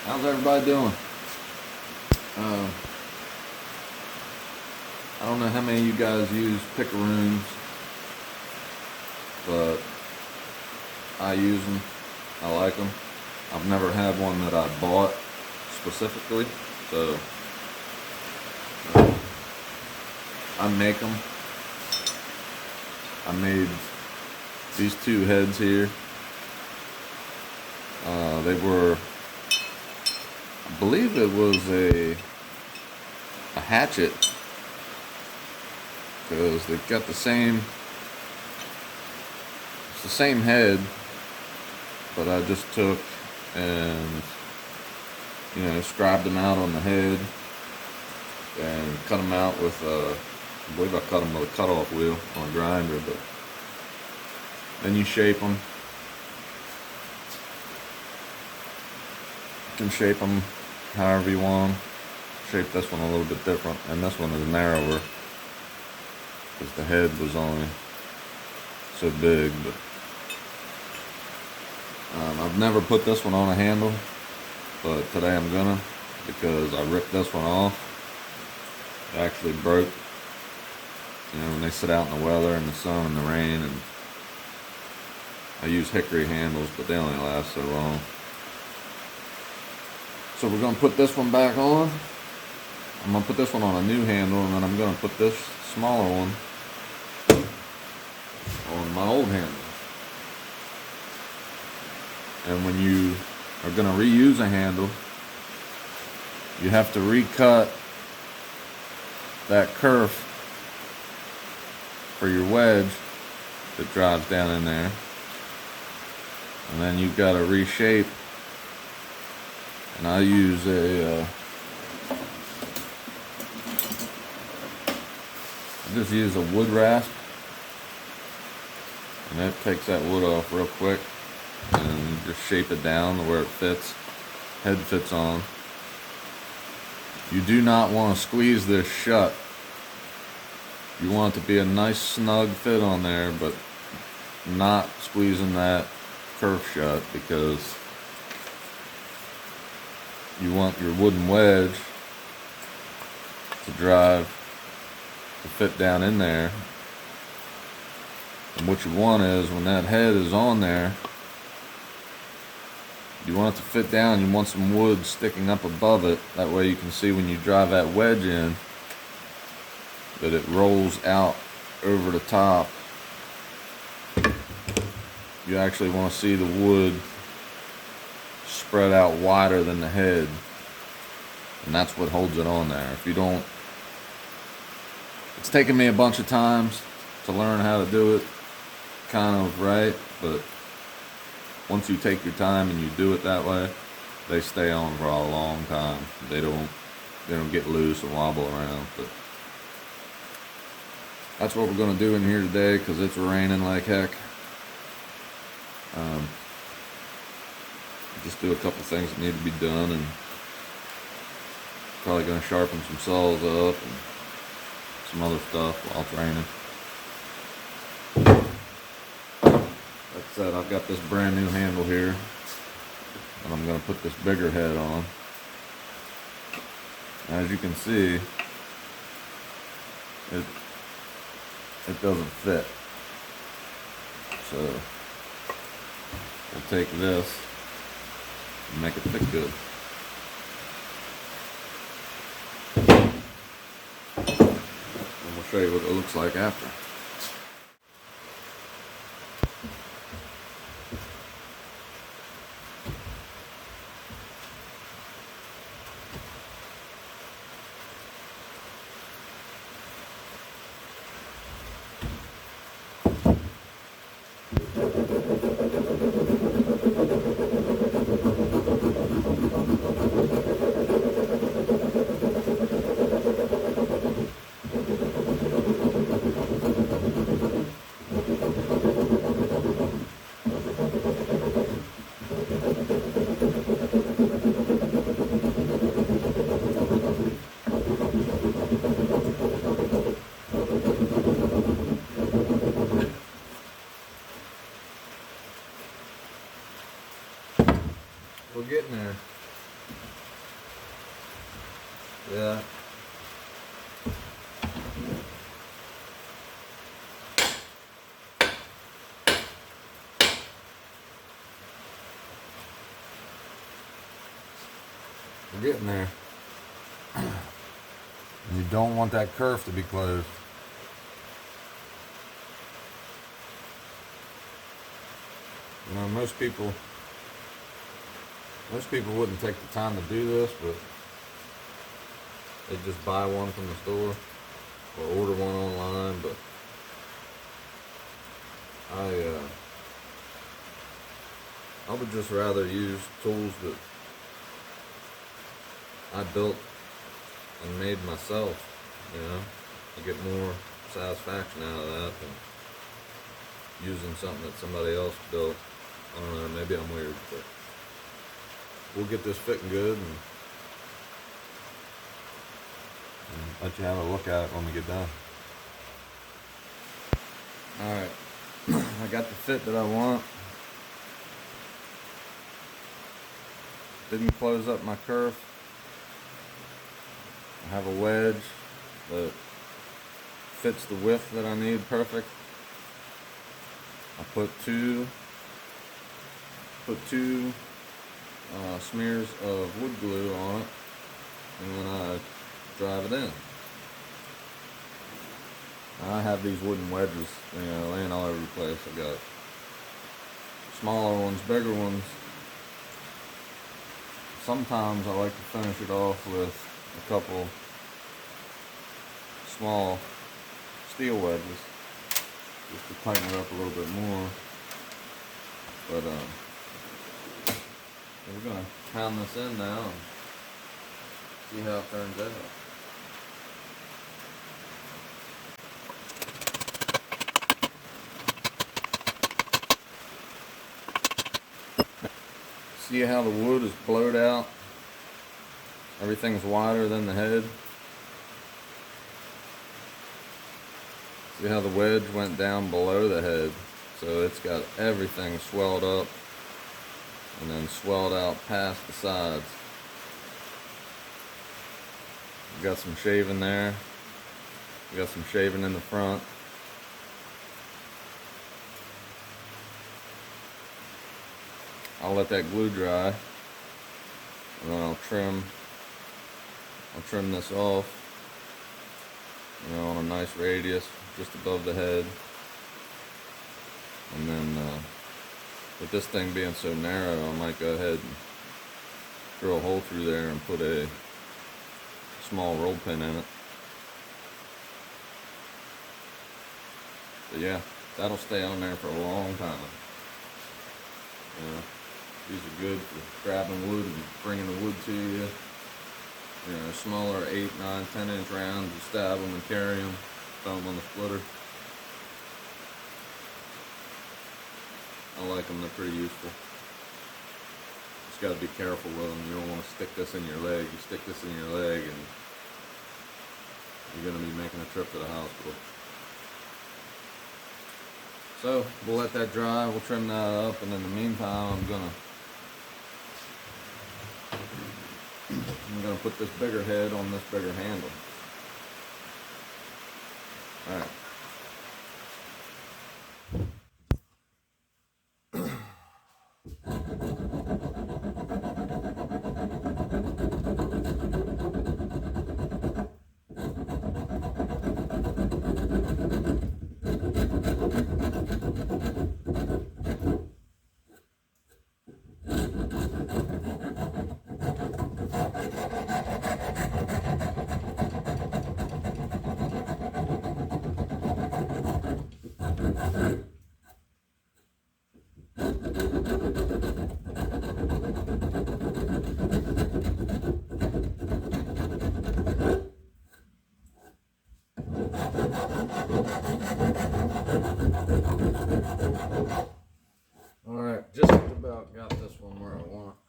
How's everybody doing? I don't know how many of you guys use picaroons, but I use them. I like them. I've never had one that I bought specifically, so I make them. I made these two heads here. They were, I believe it was a hatchet, because they've got it's the same head, but I just took and scribed them out on the head and cut them out with I believe I cut them with a cutoff wheel on a grinder, but then you shape them. You can shape them however you want them. Shape this one a little bit different, and this one is narrower because the head was only so big. But I've never put this one on a handle, but today I'm gonna, because I ripped this one off. It actually broke. When they sit out in the weather and the sun and the rain, and I use hickory handles, but they only last so long. So we're gonna put this one back on. I'm gonna put this one on a new handle, and then I'm gonna put this smaller one on my old handle. And when you are gonna reuse a handle, you have to recut that kerf for your wedge that drives down in there, and then you've got to reshape. And I use I just use a wood rasp, and that takes that wood off real quick, and you just shape it down to where it fits, head fits on. You do not want to squeeze this shut. You want it to be a nice snug fit on there, but not squeezing that kerf shut, because you want your wooden wedge to fit down in there. And what you want is, when that head is on there, you want it to fit down. You want some wood sticking up above it. That way you can see when you drive that wedge in that it rolls out over the top. You actually want to see the wood spread out wider than the head, and that's what holds it on there. If you don't, it's taken me a bunch of times to learn how to do it kind of right, but once you take your time and you do it that way, they stay on for a long time. They don't get loose and wobble around. But that's what we're going to do in here today, because it's raining like heck. Just do a couple things that need to be done, and probably going to sharpen some saws up and some other stuff while it's raining. That said, I've got this brand new handle here, and I'm going to put this bigger head on. As you can see, it doesn't fit. So we'll take this and make it fit good. And we'll show you what it looks like after. We're getting there. Yeah. We're getting there. And you don't want that kerf to be closed. You know, most people wouldn't take the time to do this, but they just buy one from the store or order one online. But I would just rather use tools that I built and made myself. You know, I get more satisfaction out of that than using something that somebody else built. I don't know, maybe I'm weird, but we'll get this fitting good and let you have a look at it when we get done. Alright, I got the fit that I want. Didn't close up my kerf. I have a wedge that fits the width that I need perfect. I put two smears of wood glue on it, and then I drive it in. I have these wooden wedges, you know, laying all over the place. I got smaller ones, bigger ones. Sometimes I like to finish it off with a couple small steel wedges, just to tighten it up a little bit more. But we're gonna pound this in now and see how it turns out. See how the wood is blowed out? Everything's wider than the head. See how the wedge went down below the head? So it's got everything swelled up and then swelled out past the sides. We got some shaving there. We got some shaving in the front. I'll let that glue dry, and then I'll trim this off, you know, on a nice radius just above the head. And then with this thing being so narrow, I might go ahead and drill a hole through there and put a small roll pin in it. But yeah, that'll stay on there for a long time. You know, these are good for grabbing wood and bringing the wood to you. You know, smaller 8, 9, 10 inch rounds, you stab them and carry them, throw them on the splitter. I like them, they're pretty useful. Just got to be careful with them. You don't want to stick this in your leg. You stick this in your leg and you're going to be making a trip to the hospital. So we'll let that dry, we'll trim that up, and in the meantime I'm gonna put this bigger head on this bigger handle. Alright. Alright, just about got this one where I want it.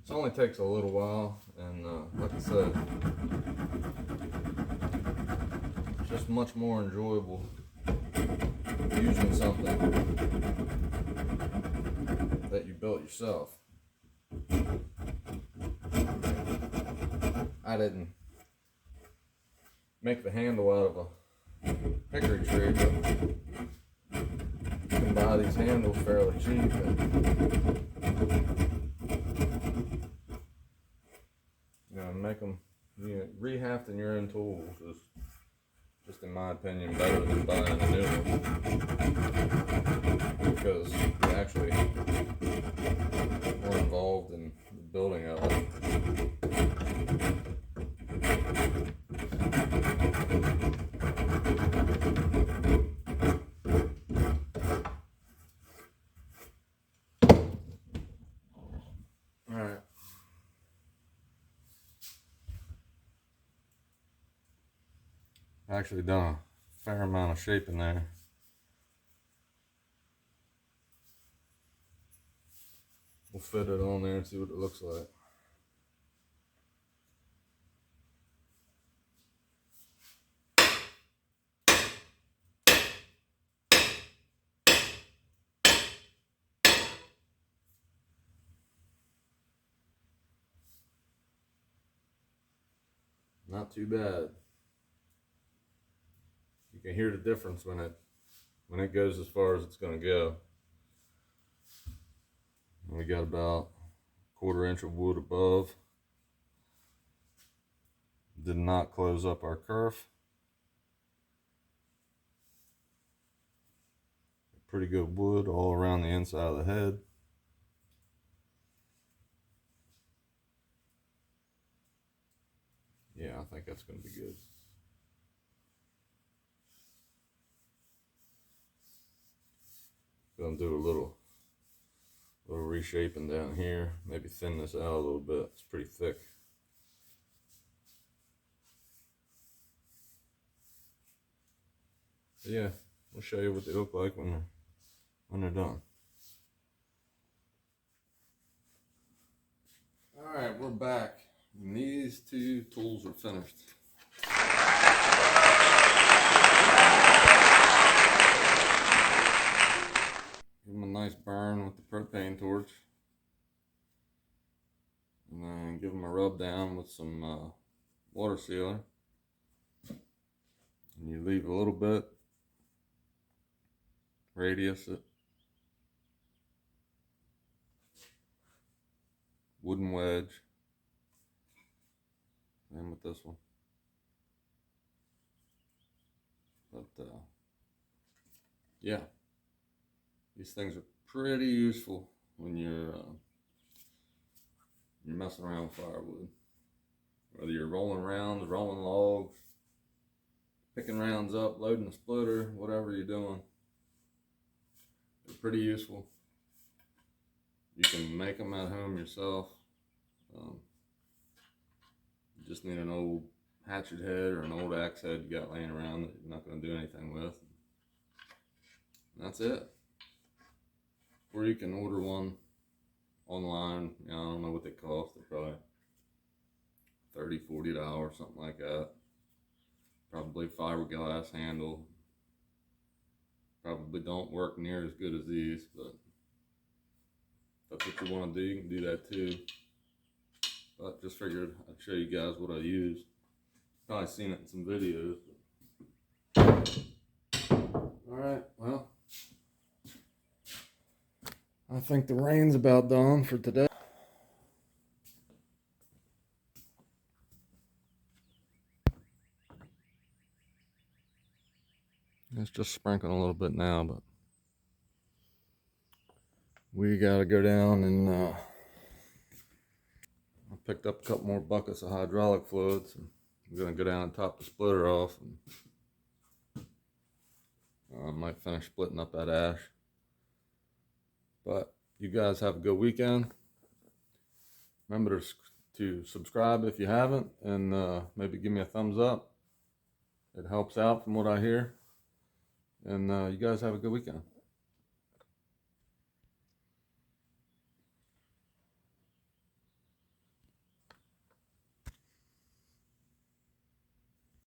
This only takes a little while, and like I said, it's just much more enjoyable using something built yourself. I didn't make the handle out of a hickory tree, but you can buy these handles fairly cheap. And, make them, rehafting your own tools is, just in my opinion, better than buying a new one, because you actually more involved in the building of it. Alright. I actually done a fair amount of shaping there. We'll fit it on there and see what it looks like. Not too bad. You can hear the difference when it goes as far as it's going to go. And we got about a 1/4 inch of wood above. Did not close up our kerf. Pretty good wood all around the inside of the head. Yeah, I think that's going to be good. Gonna do a little reshaping down here. Maybe thin this out a little bit. It's pretty thick. But yeah, we'll show you what they look like when they're done. All right, we're back. And these two tools are finished. Give them a nice burn with the propane torch. And then give them a rub down with some water sealer. And you leave a little bit, radius it. Wooden wedge. And with this one. But yeah, these things are pretty useful when you're messing around with firewood. Whether you're rolling rounds, rolling logs, picking rounds up, loading a splitter, whatever you're doing, they're pretty useful. You can make them at home yourself. You just need an old hatchet head or an old axe head you got laying around that you're not going to do anything with. And that's it. Or you can order one online. I don't know what they cost. They're probably $30, $40, something like that. Probably fiberglass handle. Probably don't work near as good as these, but if that's what you want to do, you can do that too. But just figured I'd show you guys what I use. Probably seen it in some videos. Alright, well, I think the rain's about done for today. It's just sprinkling a little bit now, but we gotta go down and I picked up a couple more buckets of hydraulic fluids. And I'm gonna go down and top the splitter off, and I might finish splitting up that ash. But you guys have a good weekend. Remember to subscribe if you haven't, and maybe give me a thumbs up. It helps out from what I hear. And you guys have a good weekend.